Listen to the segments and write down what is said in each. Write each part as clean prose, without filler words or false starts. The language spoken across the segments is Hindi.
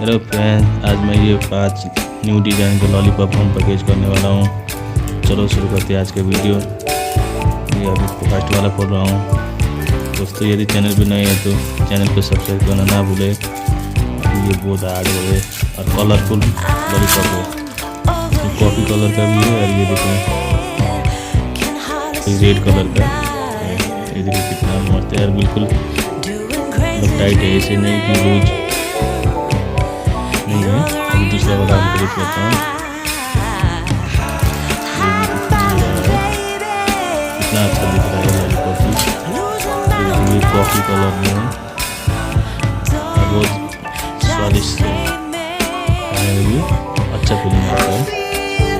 हेलो फ्रेंड्स, आज मैं ये 5 न्यू डिज़ाइन का लॉलीपॉप हम पैकेज करने वाला हूँ। चलो शुरू करते हैं आज के वीडियो। ये अभी फर्स्ट वाला खोल रहा हूँ। दोस्तों यदि चैनल पे नए हैं तो चैनल को सब्सक्राइब करना ना भूलें। ये बहुत हार्ड है और कलरफुल लॉलीपॉप है। ये कॉफ़ी कलर का भी है और ये देखें रेड कलर का। ये देखिए कितना मस्त है यार, बिल्कुल टाइट है, ऐसे नहीं कि लूज नहीं है। अभी दूसरा वाला हम क्लिक करता हूँ। कितना अच्छा दिख रहा है लॉलीपॉप भी। ये कॉफ़ी कलर में है और बहुत स्वादिष्ट खाने में भी अच्छा फीलिंग आता है।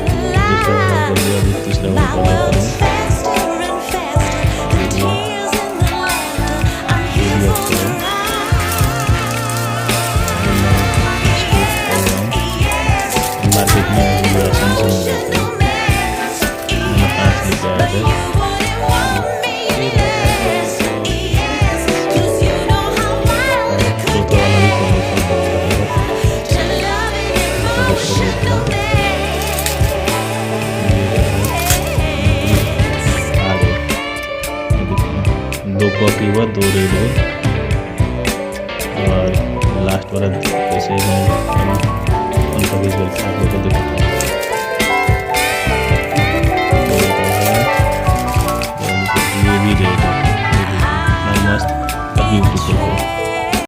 दूसरा वाला कर लिया, अभी तीसरा वाला कर लेता हूँ। मार्केट में बड़ा आसानी से मिल जाता है। मैंने 5 लेके आया था। चौथा वाला भी दो कॉफी हुआ, 2 रेड है और लास्ट वाला कैसे